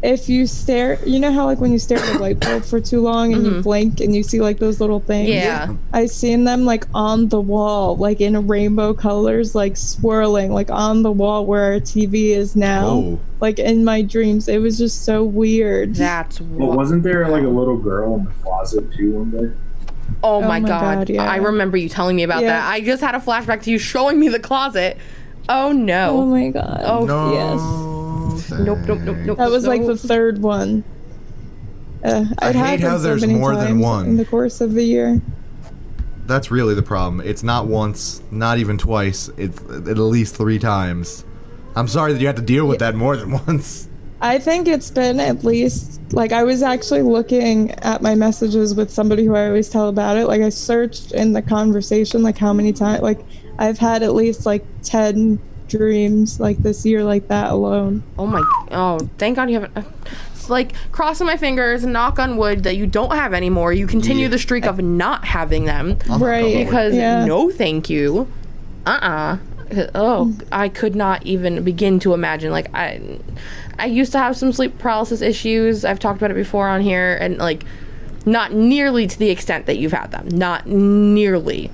D: If you stare, you know how like when you stare at a light bulb for too long and you blink and you see like those little things?
A: Yeah.
D: I've seen them like on the wall, like in rainbow colors, like swirling, like on the wall where our TV is now. Oh. Like in my dreams. It was just so weird.
A: That's
C: Well, wasn't there like a little girl in the closet too one day?
A: Oh my God.
D: Yeah.
A: I remember you telling me about that. I just had a flashback to you showing me the closet. Oh no.
D: Oh my God.
A: Oh
E: no.
A: Yes. Nope.
D: That was like the third one.
E: I hate how there's more than one
D: in the course of the year.
E: That's really the problem. It's not once, not even twice. It's at least 3 times. I'm sorry that you have to deal with that more than once.
D: I think it's been at least, like, I was actually looking at my messages with somebody who I always tell about it. Like, I searched in the conversation, like, how many times, like, I've had at least, like, 10 dreams, like, this year, like that alone.
A: Oh, thank God you haven't. It's like, crossing my fingers and knock on wood that you don't have anymore. You continue the streak of not having them.
D: Right.
A: Because, no thank you. Oh, I could not even begin to imagine. Like, I used to have some sleep paralysis issues. I've talked about it before on here, and like not nearly to the extent that you've had them. Not nearly.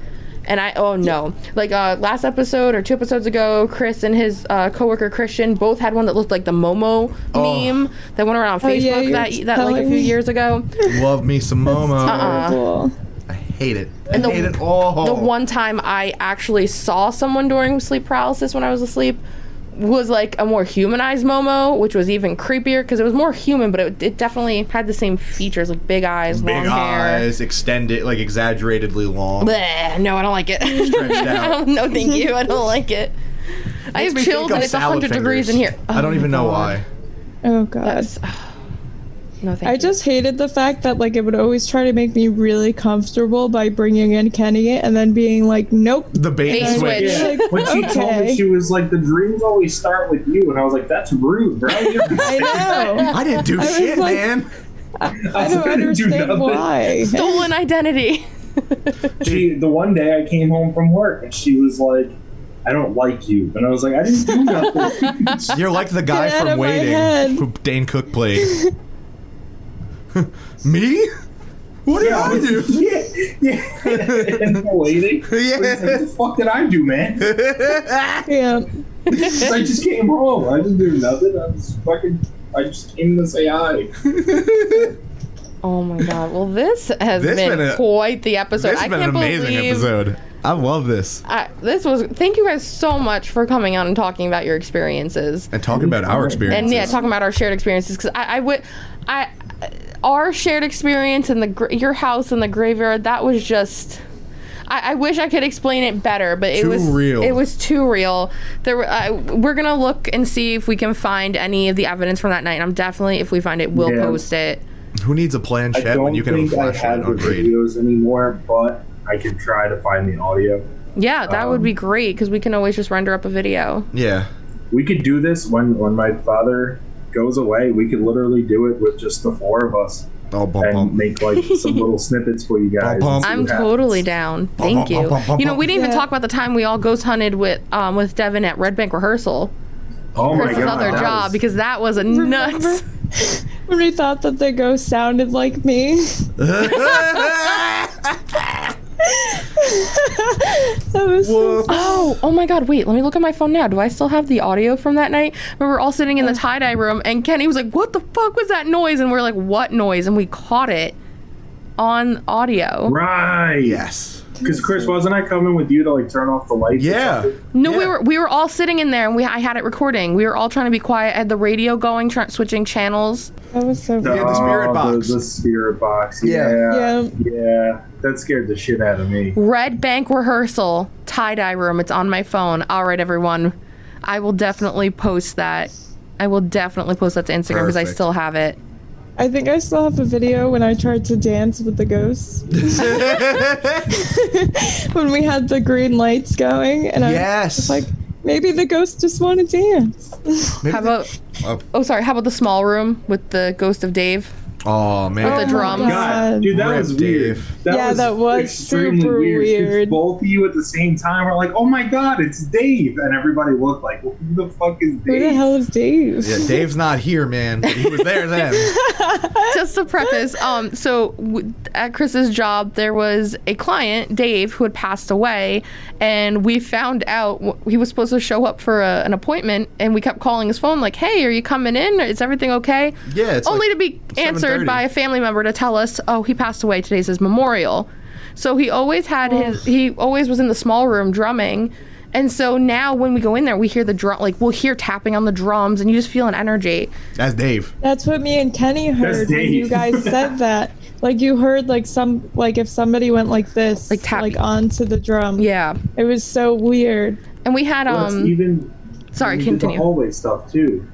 A: And like last episode or 2 episodes ago, Chris and his coworker Christian both had one that looked like the Momo meme that went around on Facebook that like a few years ago.
E: Love me some Momo. I hate it. I hate it all.
A: The one time I actually saw someone during sleep paralysis when I was asleep was like a more humanized Momo, which was even creepier because it was more human, but it definitely had the same features, like big eyes, long hair.
E: Big eyes, extended, like exaggeratedly long.
A: Bleh, no, I don't like it.
E: Stretched out.
A: No, thank you. I don't like it. I have chills and it's 100 degrees in here.
E: I don't even know why.
D: Oh, God.
A: No, thank
D: I
A: you.
D: just hated the fact that like it would always try to make me really comfortable by bringing in Kenny and then being like, nope.
E: The bait and switch.
C: Yeah.
D: Like,
C: When she told me, she was like, the dreams always start with you. And I was like, that's rude, bro.
D: I know.
E: I didn't do shit,
D: like,
E: man.
D: I don't understand why.
A: Stolen identity.
C: The one day I came home from work and she was like, I don't like you. And I was like, I didn't do nothing.
E: You're like the guy
D: Get out
E: from
D: of my
E: Waiting
D: head.
E: who Dane Cook played. Me? What did I do?
C: Yeah. And Waiting.
E: Yeah.
C: Like, what the fuck did I do, man?
D: Yeah.
C: I just came home. I didn't do nothing. I just came to say hi.
A: Oh my god. Well, this has been quite the episode.
E: This has been an amazing episode. I love this.
A: Thank you guys so much for coming on and talking about your experiences.
E: And talking about our experiences.
A: And talking about our shared experiences. Because our shared experience in your house in the graveyard, that was just... I wish I could explain it better, but it was real. It was too real. We're gonna look and see if we can find any of the evidence from that night. I'm definitely, if we find it, we'll post it.
E: Who needs a planchette when you can have a flashlight on grade?
C: I don't think I have the videos anymore, but I can try to find the audio.
A: Yeah, that would be great because we can always just render up a video.
E: Yeah,
C: we could do this when my father goes away. We could literally do it with just the four of us. Make like some little snippets for you guys.
A: I'm totally down. Thank you. We didn't even talk about the time we all ghost hunted with Devin at Red Bank rehearsal.
C: Oh my god!
A: Other job because that was a nuts.
D: When we thought that the ghost sounded like me. That was
A: oh my god, wait, let me look at my phone now. Do I still have the audio from that night? We were all sitting in the tie-dye room and Kenny was like, what the fuck was that noise? And we're like, what noise? And we caught it on audio.
C: Right.
E: Yes.
C: Because Chris, wasn't I coming with you to like turn off the lights?
E: Yeah.
A: No, we were all sitting in there and I had it recording. We were all trying to be quiet. I had the radio going, switching channels.
D: That was so
E: weird. The spirit box.
C: The spirit box.
D: Yeah.
C: That scared the shit out of me.
A: Red Bank rehearsal, tie-dye room. It's on my phone. All right, everyone. I will definitely post that. to Instagram because I still have it.
D: I think I still have a video when I tried to dance with the ghosts. When we had the green lights going, and I was like, maybe the ghosts just want to dance.
A: How about the small room with the ghost of Dave?
E: Oh man,
A: with the drums.
C: God. Dude, that was weird. That was super weird. Both of you at the same time were like, "Oh my god, it's Dave!" And everybody looked like, well, "Who the fuck is Dave?
D: Who the hell is Dave?"
E: Yeah, Dave's not here, man. But he was there then.
A: Just to preface, at Chris's job, there was a client, Dave, who had passed away, and we found out he was supposed to show up for an appointment, and we kept calling his phone like, "Hey, are you coming in? Is everything okay?"
E: Yeah, it's
A: only to be answered by a family member to tell us, "Oh, he passed away. Today's his memorial." So he always had he always was in the small room drumming. And so now when we go in there, we hear the drum, like we'll hear tapping on the drums and you just feel an energy.
E: That's Dave.
D: That's what me and Kenny heard when you guys said that. Like you heard like if somebody went like this, like onto the drum.
A: Yeah.
D: It was so weird.
A: And we had sorry, continue.
C: The hallway stuff too.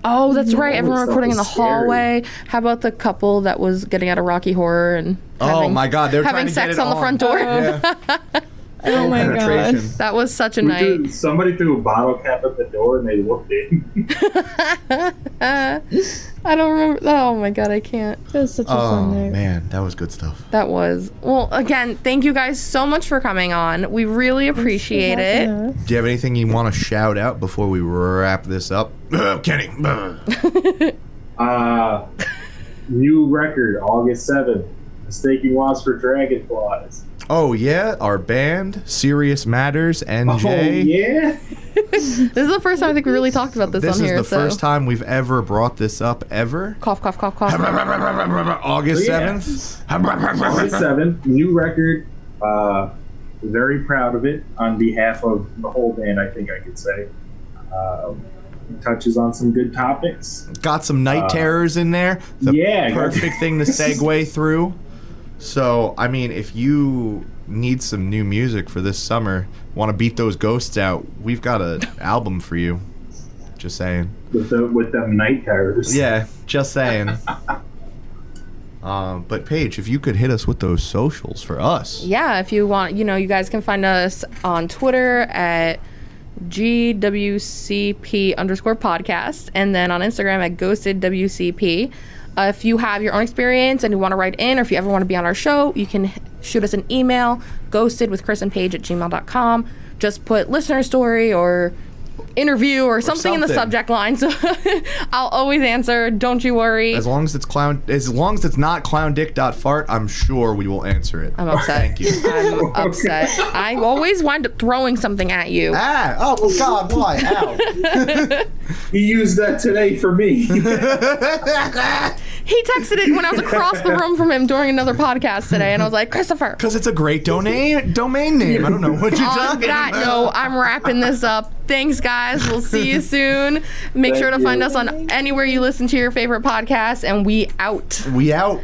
A: Oh, that's right. Everyone recording in the hallway. How about the couple that was getting out of Rocky Horror and
E: my god, they were
A: having sex on the front door?
D: Oh my god,
A: that was such a night.
C: Somebody threw a bottle cap at the door and they looked in.
A: I don't remember. Oh my god, I can't.
D: It was such a fun night.
E: Oh man, that was good stuff.
A: That was. Well, again, thank you guys so much for coming on. We really appreciate it.
E: Do you have anything you want to shout out before we wrap this up? Kenny.
C: New record, August 7th. Mistaking Wasps for Dragonflies.
E: Oh yeah, our band, Serious Matters, NJ.
C: Oh yeah.
A: This is the first time I think we really talked about this on here.
E: This is the first time we've ever brought this up ever.
A: Cough, cough, cough, cough.
E: August 7th.
C: August 7th, new record. Very proud of it on behalf of the whole band, I think I could say. It touches on some good topics.
E: Got some night terrors in there. Perfect thing to segue through. So, I mean, if you need some new music for this summer, want to beat those ghosts out, we've got an album for you. Just saying.
C: With them night terrors.
E: Yeah, just saying. But Paige, if you could hit us with those socials for us.
A: Yeah, if you want, you guys can find us on Twitter at GWCP_podcast, and then on Instagram at GhostedWCP. If you have your own experience and you want to write in, or if you ever want to be on our show, you can shoot us an email, ghostedwithchrissandpaige@gmail.com. Just put listener story or interview or something in the subject line, so I'll always answer. Don't you worry.
E: As long as it's not clowndick.fart, I'm sure we will answer it.
A: I'm upset.
E: Thank you.
A: I'm upset. I always wind up throwing something at you.
E: Oh well, God, why? Ow.
C: He used that today for me.
A: He texted it when I was across the room from him during another podcast today, and I was like, Christopher.
E: Because it's a great domain name. I don't know what you're talking about.
A: On that note, I'm wrapping this up. Thanks, guys. We'll see you soon. Make sure to find us on anywhere you listen to your favorite podcast, and we out.
E: We out.